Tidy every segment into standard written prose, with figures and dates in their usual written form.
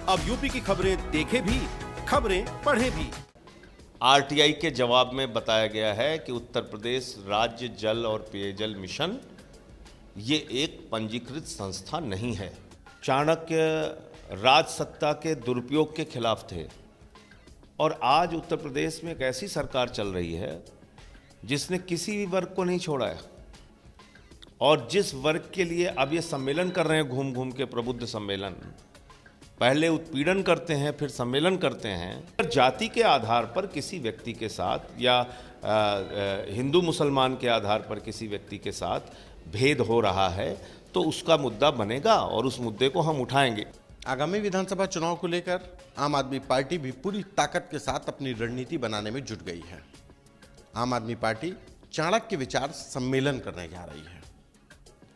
अब यूपी की खबरें देखें भी, खबरें पढ़ें भी। आरटीआई के जवाब में बताया गया है कि उत्तर प्रदेश राज्य जल और पेयजल मिशन ये एक पंजीकृत संस्था नहीं है। चाणक्य राज सत्ता के दुरुपयोग के खिलाफ थे और आज उत्तर प्रदेश में एक ऐसी सरकार चल रही है जिसने किसी भी वर्ग को नहीं छोड़ा है और जिस वर्ग के लिए अब ये सम्मेलन कर रहे हैं, घूम घूम के प्रबुद्ध सम्मेलन, पहले उत्पीड़न करते हैं फिर सम्मेलन करते हैं। जाति के आधार पर किसी व्यक्ति के साथ या हिंदू मुसलमान के आधार पर किसी व्यक्ति के साथ भेद हो रहा है तो उसका मुद्दा बनेगा और उस मुद्दे को हम उठाएंगे। आगामी विधानसभा चुनाव को लेकर आम आदमी पार्टी भी पूरी ताकत के साथ अपनी रणनीति बनाने में जुट गई है। आम आदमी पार्टी चाणक्य विचार सम्मेलन करने जा रही है।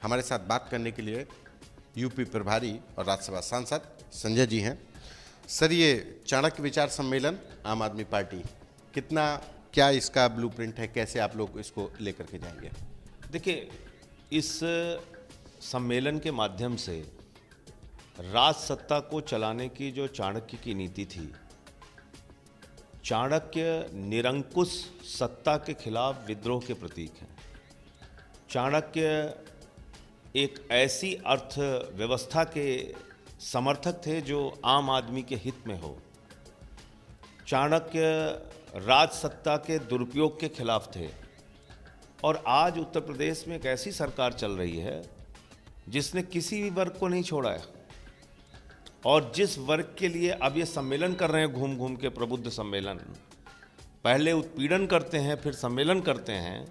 हमारे साथ बात करने के लिए यूपी प्रभारी और राज्यसभा सांसद संजय जी हैं। सर, ये चाणक्य विचार सम्मेलन आम आदमी पार्टी क्या इसका ब्लूप्रिंट है, कैसे आप लोग इसको लेकर के जाएंगे? देखिए, इस सम्मेलन के माध्यम से राज सत्ता को चलाने की जो चाणक्य की नीति थी, चाणक्य निरंकुश सत्ता के खिलाफ विद्रोह के प्रतीक हैं। चाणक्य एक ऐसी अर्थव्यवस्था के समर्थक थे जो आम आदमी के हित में हो। चाणक्य राज सत्ता के दुरुपयोग के खिलाफ थे और आज उत्तर प्रदेश में एक ऐसी सरकार चल रही है जिसने किसी भी वर्ग को नहीं छोड़ा है और जिस वर्ग के लिए अब ये सम्मेलन कर रहे हैं, घूम घूम के प्रबुद्ध सम्मेलन, पहले उत्पीड़न करते हैं फिर सम्मेलन करते हैं।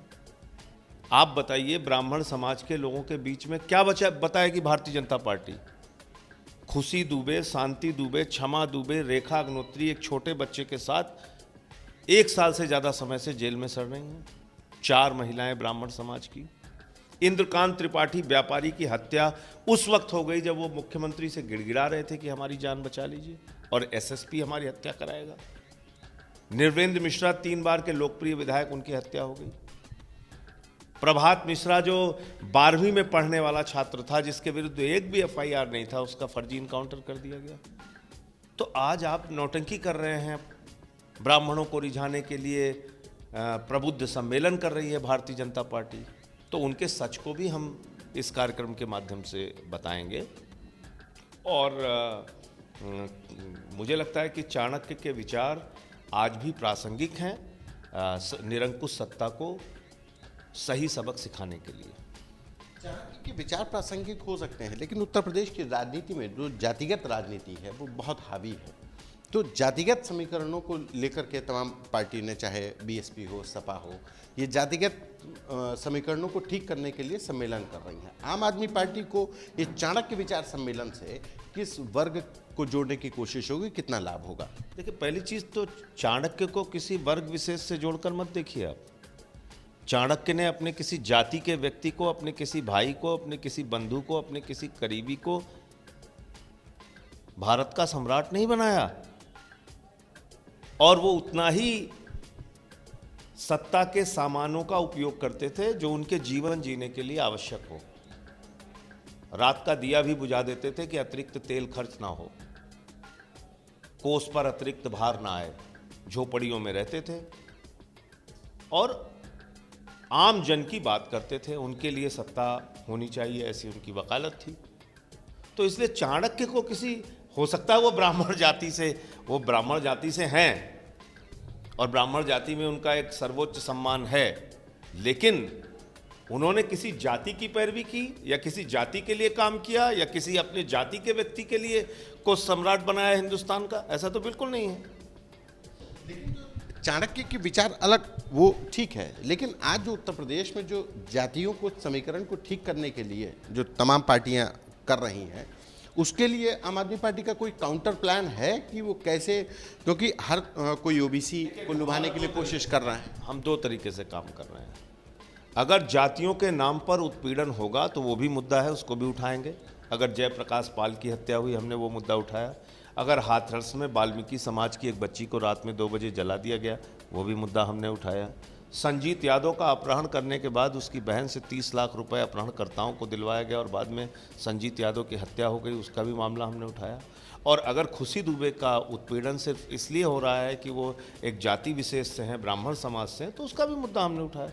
आप बताइए, ब्राह्मण समाज के लोगों के बीच में क्या बताएगी भारतीय जनता पार्टी? खुशी दुबे, शांति दुबे, क्षमा दुबे, रेखा अग्नोत्री एक छोटे बच्चे के साथ 1 साल से ज़्यादा समय से जेल में सड़ रही हैं। 4 महिलाएं ब्राह्मण समाज की। इंद्रकांत त्रिपाठी व्यापारी की हत्या उस वक्त हो गई जब वो मुख्यमंत्री से गिड़गिड़ा रहे थे कि हमारी जान बचा लीजिए और एसएसपी हमारी हत्या कराएगा। निर्वेंद्र मिश्रा 3 बार के लोकप्रिय विधायक, उनकी हत्या हो गई। प्रभात मिश्रा जो 12वीं में पढ़ने वाला छात्र था, जिसके विरुद्ध एक भी एफआईआर नहीं था, उसका फर्जी इनकाउंटर कर दिया गया। तो आज आप नौटंकी कर रहे हैं, ब्राह्मणों को रिझाने के लिए प्रबुद्ध सम्मेलन कर रही है भारतीय जनता पार्टी। तो उनके सच को भी हम इस कार्यक्रम के माध्यम से बताएंगे और मुझे लगता है कि चाणक्य के विचार आज भी प्रासंगिक हैं निरंकुश सत्ता को सही सबक सिखाने के लिए। चाणक्य के विचार प्रासंगिक हो सकते हैं, लेकिन उत्तर प्रदेश की राजनीति में जो जातिगत राजनीति है वो बहुत हावी है। तो जातिगत समीकरणों को लेकर के तमाम पार्टी ने, चाहे बीएसपी हो, सपा हो, ये जातिगत समीकरणों को ठीक करने के लिए सम्मेलन कर रही हैं। आम आदमी पार्टी को इस चाणक्य विचार सम्मेलन से किस वर्ग को जोड़ने की कोशिश होगी, कितना लाभ होगा? देखिए, पहली चीज़ तो चाणक्य को किसी वर्ग विशेष से जोड़कर मत देखिए आप। चाणक्य ने अपने किसी जाति के व्यक्ति को, अपने किसी भाई को, अपने किसी बंधु को, अपने किसी करीबी को भारत का सम्राट नहीं बनाया और वो उतना ही सत्ता के सामानों का उपयोग करते थे जो उनके जीवन जीने के लिए आवश्यक हो। रात का दिया भी बुझा देते थे कि अतिरिक्त तेल खर्च ना हो, कोस पर अतिरिक्त भार ना आए। झोपड़ियों में रहते थे और आम जन की बात करते थे। उनके लिए सत्ता होनी चाहिए, ऐसी उनकी वकालत थी। तो इसलिए चाणक्य को हो सकता है वो ब्राह्मण जाति से हैं और ब्राह्मण जाति में उनका एक सर्वोच्च सम्मान है, लेकिन उन्होंने किसी जाति की पैरवी की या किसी जाति के लिए काम किया या किसी अपने जाति के व्यक्ति के लिए को सम्राट बनाया हिंदुस्तान का, ऐसा तो बिल्कुल नहीं है। चाणक्य के विचार अलग, वो ठीक है, लेकिन आज जो उत्तर प्रदेश में जो जातियों को समीकरण को ठीक करने के लिए जो तमाम पार्टियां कर रही हैं, उसके लिए आम आदमी पार्टी का कोई काउंटर प्लान है कि वो कैसे, क्योंकि हर कोई ओबीसी को लुभाने के लिए कोशिश कर रहा है। हम 2 तरीके से काम कर रहे हैं। अगर जातियों के नाम पर उत्पीड़न होगा तो वो भी मुद्दा है, उसको भी उठाएंगे। अगर जयप्रकाश पाल की हत्या हुई, हमने वो मुद्दा उठाया। अगर हाथरस में वाल्मीकि समाज की एक बच्ची को रात में 2 बजे जला दिया गया, वो भी मुद्दा हमने उठाया। संजीत यादव का अपहरण करने के बाद उसकी बहन से 30 लाख रुपए अपहरणकर्ताओं को दिलवाया गया और बाद में संजीत यादव की हत्या हो गई, उसका भी मामला हमने उठाया। और अगर खुशी दुबे का उत्पीड़न सिर्फ इसलिए हो रहा है कि वो एक जाति विशेष से हैं, ब्राह्मण समाज से हैं, तो उसका भी मुद्दा हमने उठाया।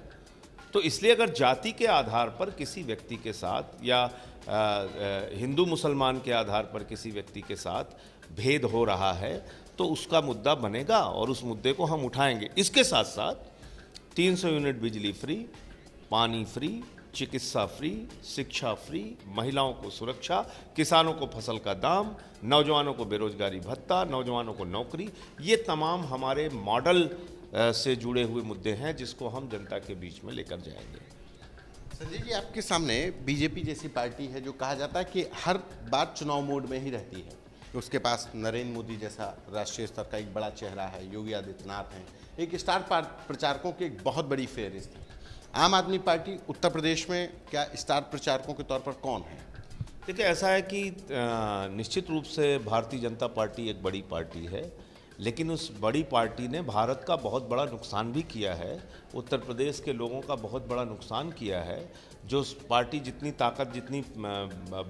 तो इसलिए अगर जाति के आधार पर किसी व्यक्ति के साथ या हिंदू मुसलमान के आधार पर किसी व्यक्ति के साथ भेद हो रहा है तो उसका मुद्दा बनेगा और उस मुद्दे को हम उठाएंगे। इसके साथ साथ 300 यूनिट बिजली फ्री, पानी फ्री, चिकित्सा फ्री, शिक्षा फ्री, महिलाओं को सुरक्षा, किसानों को फसल का दाम, नौजवानों को बेरोजगारी भत्ता, नौजवानों को नौकरी, ये तमाम हमारे मॉडल से जुड़े हुए मुद्दे हैं जिसको हम जनता के बीच में लेकर जाएंगे। संजय जी, आपके सामने बीजेपी जैसी पार्टी है जो कहा जाता है कि हर बार चुनाव मोड में ही रहती है। उसके पास नरेंद्र मोदी जैसा राष्ट्रीय स्तर का एक बड़ा चेहरा है, योगी आदित्यनाथ हैं, एक स्टार प्रचारकों की एक बहुत बड़ी फेहरिस्त है। आम आदमी पार्टी उत्तर प्रदेश में क्या स्टार प्रचारकों के तौर पर कौन है? देखिए, ऐसा है कि निश्चित रूप से भारतीय जनता पार्टी एक बड़ी पार्टी है, लेकिन उस बड़ी पार्टी ने भारत का बहुत बड़ा नुकसान भी किया है, उत्तर प्रदेश के लोगों का बहुत बड़ा नुकसान किया है। जो पार्टी जितनी ताकत, जितनी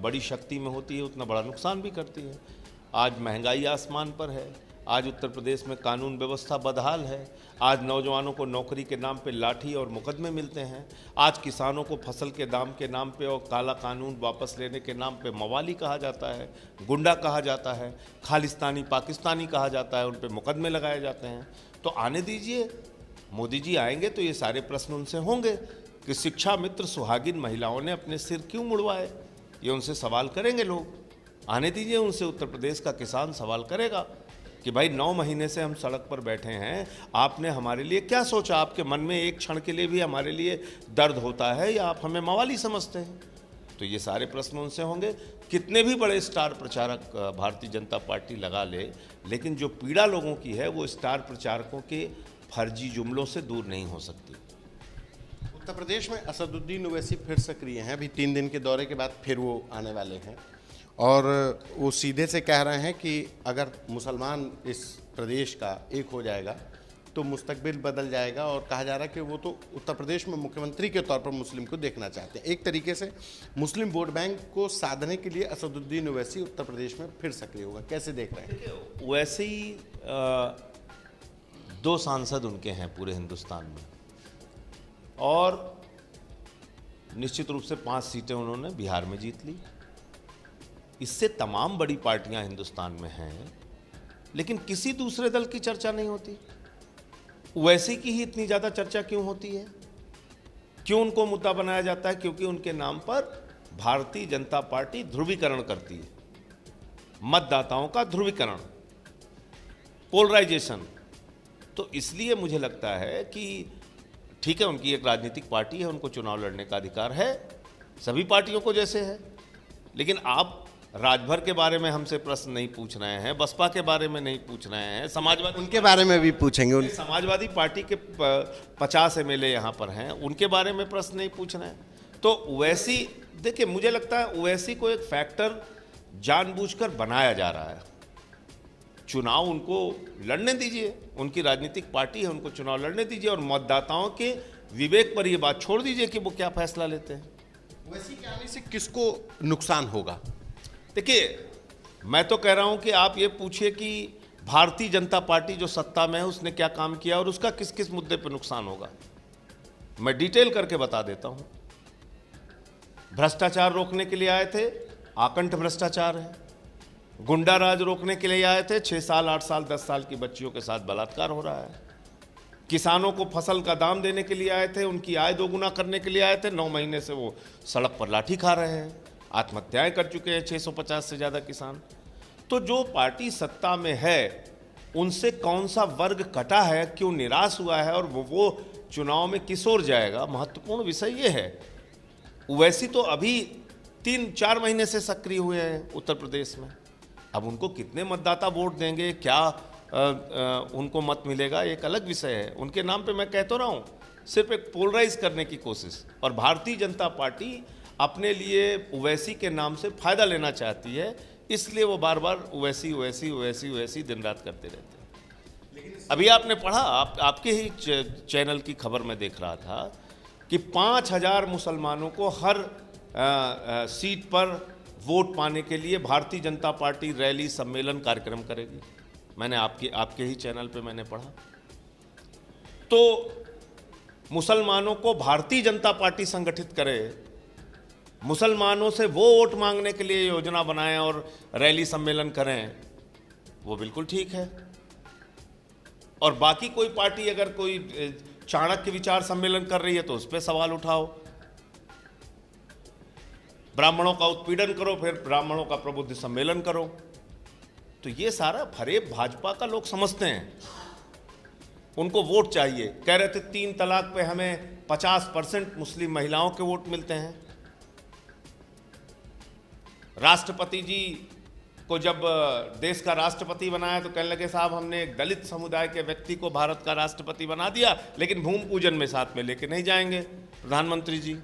बड़ी शक्ति में होती है, उतना बड़ा नुकसान भी करती है। आज महंगाई आसमान पर है, आज उत्तर प्रदेश में कानून व्यवस्था बदहाल है, आज नौजवानों को नौकरी के नाम पे लाठी और मुकदमे मिलते हैं, आज किसानों को फसल के दाम के नाम पे और काला कानून वापस लेने के नाम पे मवाली कहा जाता है, गुंडा कहा जाता है, खालिस्तानी पाकिस्तानी कहा जाता है, उन पे मुकदमे लगाए जाते हैं। तो आने दीजिए, मोदी जी आएंगे तो ये सारे प्रश्न उनसे होंगे कि शिक्षा मित्र सुहागिन महिलाओं ने अपने सिर क्यों मुड़वाए, ये उनसे सवाल करेंगे लोग। आने दीजिए, उनसे उत्तर प्रदेश का किसान सवाल करेगा कि भाई 9 महीने से हम सड़क पर बैठे हैं, आपने हमारे लिए क्या सोचा? आपके मन में एक क्षण के लिए भी हमारे लिए दर्द होता है या आप हमें मवाली समझते हैं? तो ये सारे प्रश्न उनसे होंगे। कितने भी बड़े स्टार प्रचारक भारतीय जनता पार्टी लगा ले, लेकिन जो पीड़ा लोगों की है वो स्टार प्रचारकों के फर्जी जुमलों से दूर नहीं हो सकती। उत्तर प्रदेश में असदुद्दीन ओवैसी फिर सक्रिय हैं। अभी 3 दिन के दौरे के बाद फिर वो आने वाले हैं और वो सीधे से कह रहे हैं कि अगर मुसलमान इस प्रदेश का एक हो जाएगा तो मुस्तकबिल बदल जाएगा, और कहा जा रहा है कि वो तो उत्तर प्रदेश में मुख्यमंत्री के तौर पर मुस्लिम को देखना चाहते हैं। एक तरीके से मुस्लिम वोट बैंक को साधने के लिए असदुद्दीन ओवैसी उत्तर प्रदेश में फिर सक्रिय होगा। कैसे देख रहे हैं? वैसे ही 2 सांसद उनके हैं पूरे हिंदुस्तान में और निश्चित रूप से 5 सीटें उन्होंने बिहार में जीत ली। इससे तमाम बड़ी पार्टियां हिंदुस्तान में हैं, लेकिन किसी दूसरे दल की चर्चा नहीं होती। ओवैसी की ही इतनी ज़्यादा चर्चा क्यों होती है? क्यों उनको मुद्दा बनाया जाता है? क्योंकि उनके नाम पर भारतीय जनता पार्टी ध्रुवीकरण करती है, मतदाताओं का ध्रुवीकरण, पोलराइजेशन। तो इसलिए मुझे लगता है कि ठीक है, उनकी एक राजनीतिक पार्टी है, उनको चुनाव लड़ने का अधिकार है, सभी पार्टियों को जैसे है, लेकिन आप राजभर के बारे में हमसे प्रश्न नहीं पूछ रहे हैं, बसपा के बारे में नहीं पूछ रहे हैं, समाजवादी उनके बारे में भी पूछेंगे। समाजवादी पार्टी के 50 MLA यहाँ पर हैं, उनके बारे में प्रश्न नहीं पूछ रहे हैं। तो ओवैसी, देखिए मुझे लगता है ओवैसी को एक फैक्टर जानबूझकर बनाया जा रहा है। चुनाव उनको लड़ने दीजिए, उनकी राजनीतिक पार्टी है, उनको चुनाव लड़ने दीजिए और मतदाताओं के विवेक पर यह बात छोड़ दीजिए कि वो क्या फैसला लेते हैं। ओवैसी के आने से किसको नुकसान होगा? देखिए, मैं तो कह रहा हूं कि आप ये पूछिए कि भारतीय जनता पार्टी जो सत्ता में है उसने क्या काम किया और उसका किस किस मुद्दे पर नुकसान होगा। मैं डिटेल करके बता देता हूं। भ्रष्टाचार रोकने के लिए आए थे, आकंठ भ्रष्टाचार है। गुंडा राज रोकने के लिए आए थे, 6 साल 8 साल 10 साल की बच्चियों के साथ बलात्कार हो रहा है। किसानों को फसल का दाम देने के लिए आए थे, उनकी आय दोगुना करने के लिए आए थे, 9 महीने से वो सड़क पर लाठी खा रहे हैं, आत्महत्याएं कर चुके हैं 650 से ज़्यादा किसान। तो जो पार्टी सत्ता में है उनसे कौन सा वर्ग कटा है, क्यों निराश हुआ है और वो चुनाव में किस ओर जाएगा, महत्वपूर्ण विषय ये है। ओवैसी तो अभी 3-4 महीने से सक्रिय हुए हैं उत्तर प्रदेश में। अब उनको कितने मतदाता वोट देंगे, क्या उनको मत मिलेगा, एक अलग विषय है। उनके नाम पे मैं कह तो रहा हूँ, सिर्फ एक पोलराइज करने की कोशिश, और भारतीय जनता पार्टी अपने लिए ओवैसी के नाम से फायदा लेना चाहती है, इसलिए वो बार बार ओवैसी ओवैसी ओवैसी ओवैसी दिन रात करते रहते हैं। लेकिन अभी आपने पढ़ा, आपके ही चैनल की खबर में देख रहा था कि 5,000 मुसलमानों को हर सीट पर वोट पाने के लिए भारतीय जनता पार्टी रैली सम्मेलन कार्यक्रम करेगी। मैंने आपके ही चैनल पे मैंने पढ़ा। तो मुसलमानों को भारतीय जनता पार्टी संगठित करे, मुसलमानों से वो वोट मांगने के लिए योजना बनाएं और रैली सम्मेलन करें, वो बिल्कुल ठीक है। और बाकी कोई पार्टी अगर कोई चाणक्य विचार सम्मेलन कर रही है तो उस पर सवाल उठाओ। ब्राह्मणों का उत्पीड़न करो, फिर ब्राह्मणों का प्रबुद्ध सम्मेलन करो। तो ये सारा फरेब भाजपा का लोग समझते हैं। उनको वोट चाहिए। कह रहे थे 3 तलाक पे हमें 50% मुस्लिम महिलाओं के वोट मिलते हैं। राष्ट्रपति जी को जब देश का राष्ट्रपति बनाया तो कहने लगे साहब हमने एक दलित समुदाय के व्यक्ति को भारत का राष्ट्रपति बना दिया, लेकिन भूमि पूजन में साथ में लेके नहीं जाएंगे प्रधानमंत्री जी।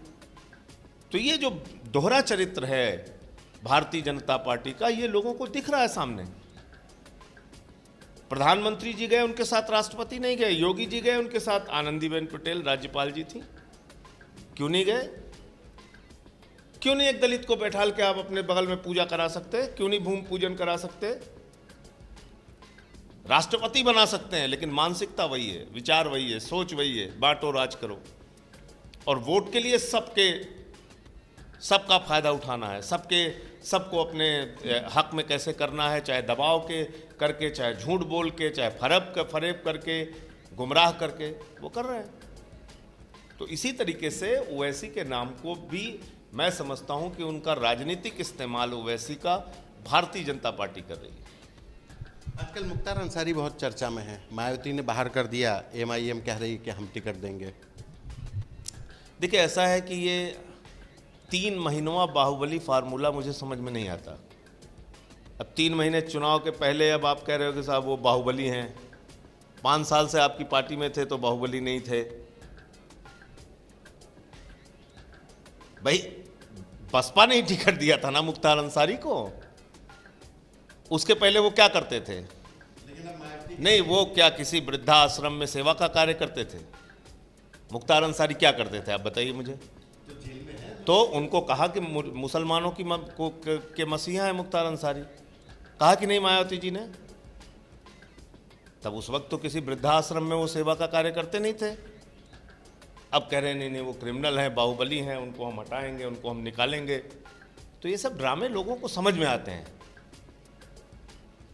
तो ये जो दोहरा चरित्र है भारतीय जनता पार्टी का, ये लोगों को दिख रहा है सामने। प्रधानमंत्री जी गए, उनके साथ राष्ट्रपति नहीं गए। योगी जी गए, उनके साथ आनंदीबेन पटेल राज्यपाल जी थी। क्यों नहीं गए? क्यों नहीं एक दलित को बैठाल के आप अपने बगल में पूजा करा सकते? क्यों नहीं भूमि पूजन करा सकते? राष्ट्रपति बना सकते हैं, लेकिन मानसिकता वही है, विचार वही है, सोच वही है, बांटो राज करो। और वोट के लिए सबका फायदा उठाना है, सबको अपने हक में कैसे करना है, चाहे दबाव के करके, चाहे झूठ बोल के, चाहे फरेब करके, गुमराह करके, वो कर रहे हैं। तो इसी तरीके से ओवैसी के नाम को भी मैं समझता हूं कि उनका राजनीतिक इस्तेमाल ओवैसी का भारतीय जनता पार्टी कर रही है। आजकल मुख्तार अंसारी बहुत चर्चा में है। मायावती ने बाहर कर दिया, MIM कह रही है कि हम टिकट देंगे। देखिए, ऐसा है कि ये 3 महीनों बाहुबली फार्मूला मुझे समझ में नहीं आता। अब 3 महीने चुनाव के पहले अब आप कह रहे हो कि साहब वो बाहुबली हैं। 5 साल से आपकी पार्टी में थे तो बाहुबली नहीं थे। भाई बसपा ने ही टिकट दिया था ना मुख्तार अंसारी को। उसके पहले वो क्या करते थे? नहीं, वो क्या किसी वृद्धाश्रम में सेवा का कार्य करते थे? मुख्तार अंसारी क्या करते थे आप बताइए मुझे। तो उनको कहा कि मुसलमानों के मसीहा है मुख्तार अंसारी, कहा कि नहीं मायावती जी ने? तब उस वक्त तो किसी वृद्धाश्रम में वो सेवा का कार्य करते नहीं थे। अब कह रहे नहीं वो क्रिमिनल हैं, बाहुबली हैं, उनको हम हटाएंगे, उनको हम निकालेंगे। तो ये सब ड्रामे लोगों को समझ में आते हैं।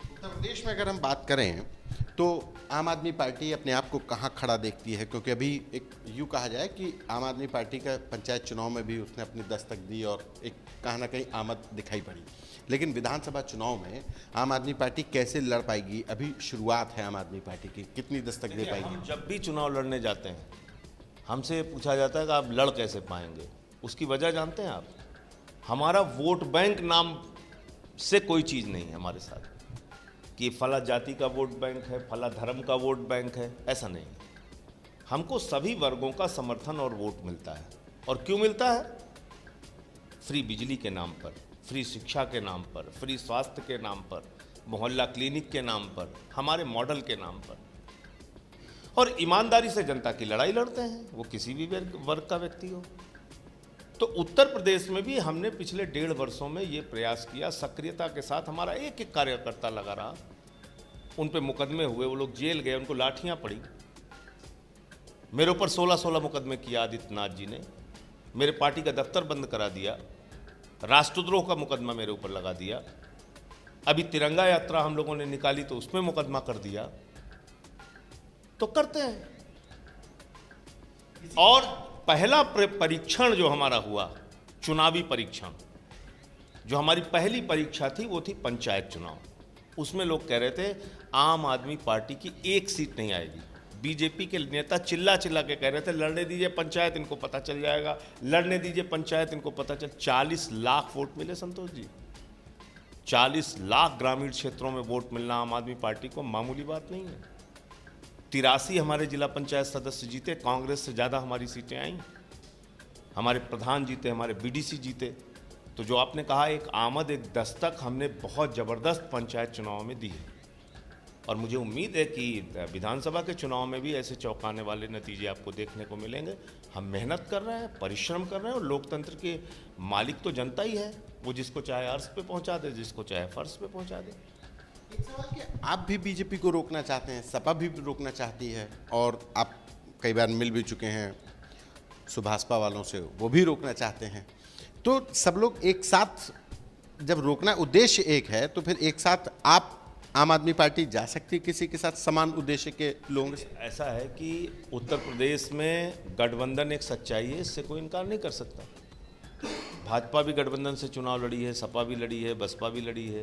उत्तर प्रदेश में अगर हम बात करें तो आम आदमी पार्टी अपने आप को कहाँ खड़ा देखती है? क्योंकि अभी एक यूँ कहा जाए कि आम आदमी पार्टी का पंचायत चुनाव में भी उसने अपनी दस्तक दी और एक कहीं ना कहीं आमद दिखाई पड़ी, लेकिन विधानसभा चुनाव में आम आदमी पार्टी कैसे लड़ पाएगी? अभी शुरुआत है आम आदमी पार्टी की, कितनी दस्तक दे पाएगी? हम जब भी चुनाव लड़ने जाते हैं हमसे पूछा जाता है कि आप लड़ कैसे पाएंगे। उसकी वजह जानते हैं आप? हमारा वोट बैंक नाम से कोई चीज़ नहीं है हमारे साथ कि फला जाति का वोट बैंक है, फला धर्म का वोट बैंक है, ऐसा नहीं है। हमको सभी वर्गों का समर्थन और वोट मिलता है। और क्यों मिलता है? फ्री बिजली के नाम पर, फ्री शिक्षा के नाम पर, फ्री स्वास्थ्य के नाम पर, मोहल्ला क्लिनिक के नाम पर, हमारे मॉडल के नाम पर। और ईमानदारी से जनता की लड़ाई लड़ते हैं, वो किसी भी वर्ग का व्यक्ति हो। तो उत्तर प्रदेश में भी हमने पिछले 1.5 वर्षों में ये प्रयास किया, सक्रियता के साथ हमारा एक एक कार्यकर्ता लगा रहा। उन पे मुकदमे हुए, वो लोग जेल गए, उनको लाठियां पड़ी। मेरे ऊपर 16 मुकदमे किया आदित्यनाथ जी ने, मेरे पार्टी का दफ्तर बंद करा दिया, राष्ट्रद्रोह का मुकदमा मेरे ऊपर लगा दिया। अभी तिरंगा यात्रा हम लोगों ने निकाली तो उसमें मुकदमा कर दिया। तो करते हैं। और पहला परीक्षण जो हमारा हुआ, चुनावी परीक्षण, जो हमारी पहली परीक्षा थी, वो थी पंचायत चुनाव। उसमें लोग कह रहे थे आम आदमी पार्टी की 1 सीट नहीं आएगी। बीजेपी के नेता चिल्ला के कह रहे थे लड़ने दीजिए पंचायत, इनको पता चल जाएगा, लड़ने दीजिए पंचायत, इनको पता चल। 40 लाख वोट मिले संतोष जी। 40 लाख ग्रामीण क्षेत्रों में वोट मिलना आम आदमी पार्टी को मामूली बात नहीं है। 83 हमारे जिला पंचायत सदस्य जीते, कांग्रेस से ज़्यादा हमारी सीटें आईं। हमारे प्रधान जीते, हमारे BDC जीते। तो जो आपने कहा एक आमद, एक दस्तक हमने बहुत ज़बरदस्त पंचायत चुनाव में दी है। और मुझे उम्मीद है कि विधानसभा के चुनाव में भी ऐसे चौंकाने वाले नतीजे आपको देखने को मिलेंगे। हम मेहनत कर रहे हैं, परिश्रम कर रहे हैं, और लोकतंत्र के मालिक तो जनता ही है। वो जिसको चाहे अर्श पे पहुंचा दे, जिसको चाहे फर्श पे पहुंचा दे। एक सवाल कि आप भी बीजेपी को रोकना चाहते हैं, सपा भी रोकना चाहती है, और आप कई बार मिल भी चुके हैं सुभाषपा वालों से, वो भी रोकना चाहते हैं। तो सब लोग एक साथ जब रोकना उद्देश्य एक है, तो फिर एक साथ आप आम आदमी पार्टी जा सकती है किसी के साथ समान उद्देश्य के लोगों से? ऐसा है कि उत्तर प्रदेश में गठबंधन एक सच्चाई है, इससे कोई इनकार नहीं कर सकता। भाजपा भी गठबंधन से चुनाव लड़ी है, सपा भी लड़ी है, बसपा भी लड़ी है,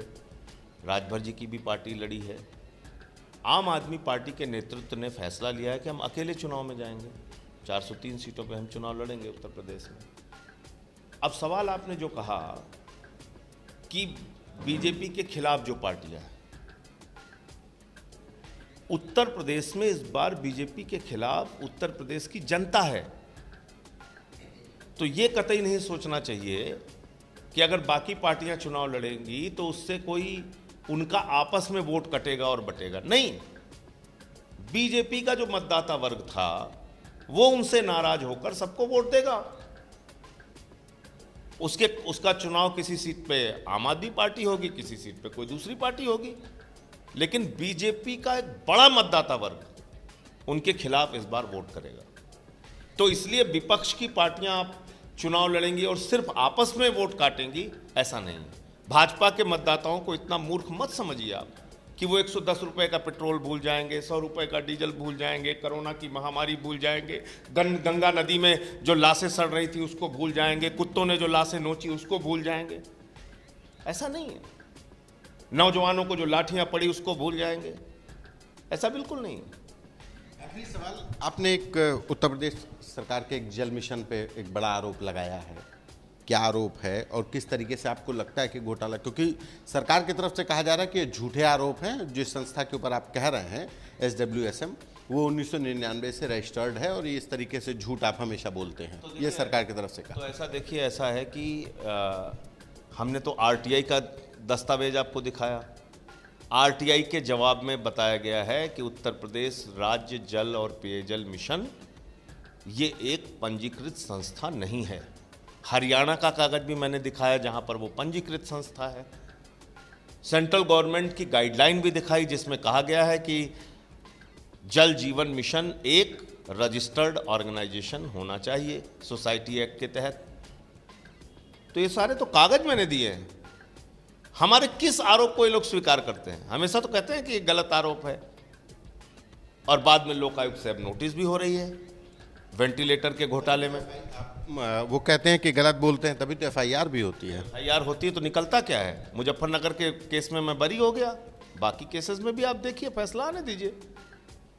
राजभर जी की भी पार्टी लड़ी है। आम आदमी पार्टी के नेतृत्व ने फैसला लिया है कि हम अकेले चुनाव में जाएंगे। 403 सीटों पे हम चुनाव लड़ेंगे उत्तर प्रदेश में। अब सवाल आपने जो कहा कि बीजेपी के खिलाफ जो पार्टियां हैं, उत्तर प्रदेश में इस बार बीजेपी के खिलाफ उत्तर प्रदेश की जनता है। तो ये कतई नहीं सोचना चाहिए कि अगर बाकी पार्टियां चुनाव लड़ेंगी तो उससे कोई उनका आपस में वोट कटेगा और बटेगा। नहीं, बीजेपी का जो मतदाता वर्ग था वो उनसे नाराज होकर सबको वोट देगा। उसका चुनाव किसी सीट पे आम आदमी पार्टी होगी, किसी सीट पे कोई दूसरी पार्टी होगी, लेकिन बीजेपी का एक बड़ा मतदाता वर्ग उनके खिलाफ इस बार वोट करेगा। तो इसलिए विपक्ष की पार्टियां आप चुनाव लड़ेंगी और सिर्फ आपस में वोट काटेंगी, ऐसा नहीं। भाजपा के मतदाताओं को इतना मूर्ख मत समझिए आप कि वो 110 रुपए का पेट्रोल भूल जाएंगे, 100 रुपए का डीजल भूल जाएंगे, कोरोना की महामारी भूल जाएंगे, गंगा नदी में जो लाशें सड़ रही थी उसको भूल जाएंगे, कुत्तों ने जो लाशें नोची उसको भूल जाएंगे। ऐसा नहीं है। नौजवानों को जो लाठियां पड़ी उसको भूल जाएंगे, ऐसा बिल्कुल नहीं है। आखिरी सवाल, आपने एक उत्तर प्रदेश सरकार के एक जल मिशन पे एक बड़ा आरोप लगाया है। क्या आरोप है और किस तरीके से आपको लगता है कि घोटाला, क्योंकि सरकार की तरफ से कहा जा रहा है कि ये झूठे आरोप हैं। जिस संस्था के ऊपर आप कह रहे हैं SWSM, वो 1999 से रजिस्टर्ड है और ये इस तरीके से झूठ आप हमेशा बोलते हैं। तो ये सरकार की तरफ से कहा। तो ऐसा देखिए, ऐसा है कि हमने तो RTI का दस्तावेज आपको दिखाया। RTI के जवाब में बताया गया है कि उत्तर प्रदेश राज्य जल और पेयजल मिशन ये एक पंजीकृत संस्था नहीं है। हरियाणा का कागज भी मैंने दिखाया जहां पर वो पंजीकृत संस्था है। सेंट्रल गवर्नमेंट की गाइडलाइन भी दिखाई जिसमें कहा गया है कि जल जीवन मिशन एक रजिस्टर्ड ऑर्गेनाइजेशन होना चाहिए सोसाइटी एक्ट के तहत। तो ये सारे तो कागज मैंने दिए हैं। हमारे किस आरोप को ये लोग स्वीकार करते हैं? हमेशा तो कहते हैं कि ये गलत आरोप है, और बाद में लोकायुक्त से अब नोटिस भी हो रही है वेंटिलेटर के घोटाले में। वो कहते हैं कि गलत बोलते हैं तभी तो FIR भी होती है। FIR होती है तो निकलता क्या है? मुजफ्फरनगर के केस में मैं बरी हो गया, बाकी केसेस में भी आप देखिए, फैसला आने दीजिए।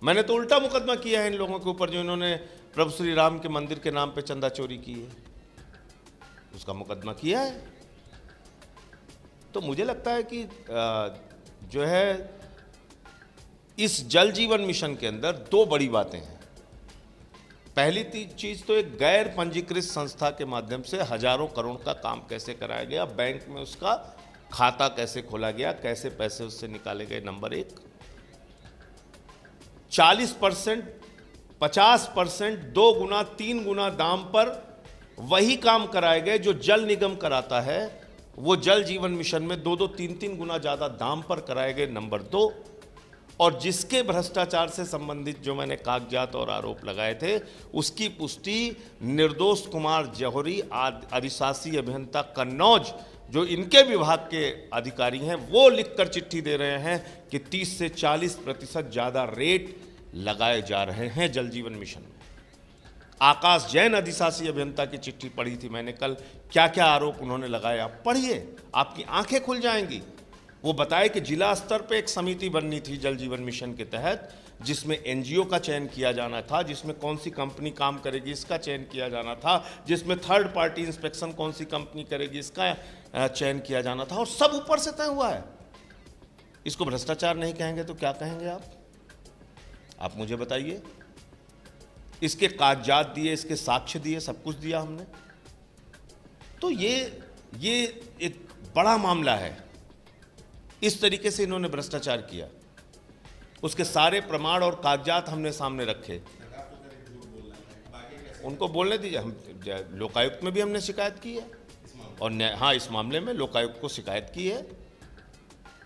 मैंने तो उल्टा मुकदमा किया है इन लोगों के ऊपर जो इन्होंने प्रभु श्री राम के मंदिर के नाम पे चंदा चोरी की है, उसका मुकदमा किया है। तो मुझे लगता है कि जो है इस जल जीवन मिशन के अंदर दो बड़ी बातें हैं। पहली चीज तो एक गैर पंजीकृत संस्था के माध्यम से हजारों करोड़ का काम कैसे कराया गया, बैंक में उसका खाता कैसे खोला गया, कैसे पैसे उससे निकाले गए, नंबर एक। 40%, 50%, 2 गुना 3 गुना दाम पर वही काम कराए गए जो जल निगम कराता है। वो जल जीवन मिशन में 2-2, 3-3 गुना ज्यादा दाम पर कराए गए, नंबर 2। और जिसके भ्रष्टाचार से संबंधित जो मैंने कागजात और आरोप लगाए थे उसकी पुष्टि निर्दोष कुमार जौहरी अधिशासी अभियंता कन्नौज जो इनके विभाग के अधिकारी हैं वो लिखकर चिट्ठी दे रहे हैं कि 30 से 40% ज्यादा रेट लगाए जा रहे हैं जल जीवन मिशन में। आकाश जैन अधिशासी अभियंता की चिट्ठी पढ़ी थी मैंने कल, क्या क्या आरोप उन्होंने लगाए आप पढ़िए, आपकी आंखें खुल जाएंगी। वो बताए कि जिला स्तर पे एक समिति बननी थी जल जीवन मिशन के तहत जिसमें NGO का चयन किया जाना था, जिसमें कौन सी कंपनी काम करेगी इसका चयन किया जाना था, जिसमें थर्ड पार्टी इंस्पेक्शन कौन सी कंपनी करेगी इसका चयन किया जाना था, और सब ऊपर से तय हुआ है। इसको भ्रष्टाचार नहीं कहेंगे तो क्या कहेंगे आप मुझे बताइए। इसके कागजात दिए, इसके साक्ष्य दिए, सब कुछ दिया हमने। तो ये एक बड़ा मामला है। इस तरीके से इन्होंने भ्रष्टाचार किया। उसके सारे प्रमाण और कागजात हमने सामने रखे। उनको बोलने दीजिए। हम लोकायुक्त में भी हमने शिकायत की है और हाँ, इस मामले में लोकायुक्त को शिकायत की है।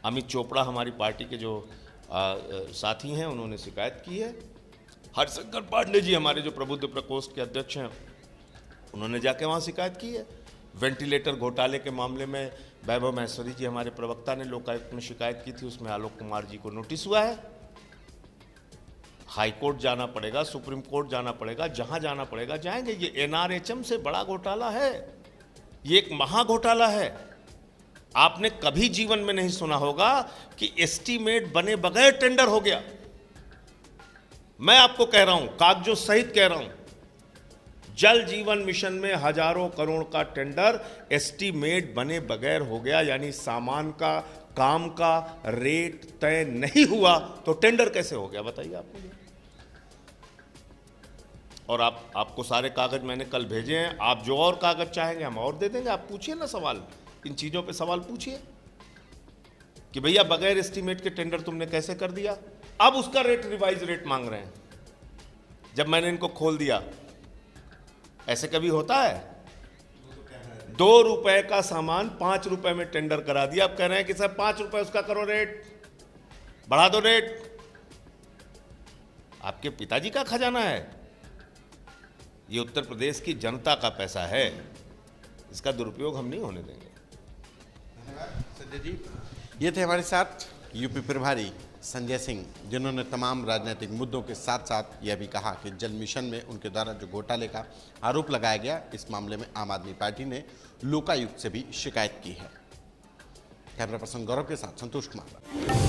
अमित चोपड़ा हमारी पार्टी के जो साथी हैं उन्होंने शिकायत की है। हरिशंकर पांडे जी हमारे जो प्रबुद्ध प्रकोष्ठ के अध्यक्ष हैं उन्होंने जाके वहाँ शिकायत की है। वेंटिलेटर घोटाले के मामले में वैभव महेश्वरी जी हमारे प्रवक्ता ने लोकायुक्त में शिकायत की थी, उसमें आलोक कुमार जी को नोटिस हुआ है। हाई कोर्ट जाना पड़ेगा, सुप्रीम कोर्ट जाना पड़ेगा, जहां जाना पड़ेगा जाएंगे। ये एनआरएचएम से बड़ा घोटाला है, ये एक महा घोटाला है। आपने कभी जीवन में नहीं सुना होगा कि एस्टीमेट बने बगैर टेंडर हो गया। मैं आपको कह रहा हूं, कागजों सहित कह रहा हूं, जल जीवन मिशन में हजारों करोड़ का टेंडर एस्टीमेट बने बगैर हो गया। यानी सामान का, काम का रेट तय नहीं हुआ तो टेंडर कैसे हो गया, बताइए आप मुझे। और आपको सारे कागज मैंने कल भेजे हैं। आप जो और कागज चाहेंगे हम और दे देंगे। आप पूछिए ना सवाल, इन चीजों पे सवाल पूछिए कि भैया बगैर एस्टीमेट के टेंडर तुमने कैसे कर दिया। अब उसका रेट, रिवाइज रेट मांग रहे हैं। जब मैंने इनको खोल दिया, ऐसे कभी होता है? 2 रुपए का सामान 5 रुपए में टेंडर करा दिया। अब कह रहे हैं कि सर 5 रुपए उसका करो रेट, बढ़ा दो रेट। आपके पिताजी का खजाना है, ये उत्तर प्रदेश की जनता का पैसा है, इसका दुरुपयोग हम नहीं होने देंगे। संजय जी, ये थे हमारे साथ यूपी प्रभारी संजय सिंह, जिन्होंने तमाम राजनीतिक मुद्दों के साथ साथ यह भी कहा कि जल मिशन में उनके द्वारा जो घोटाले का आरोप लगाया गया, इस मामले में आम आदमी पार्टी ने लोकायुक्त से भी शिकायत की है। कैमरा पर्सन गौरव के साथ संतोष कुमार।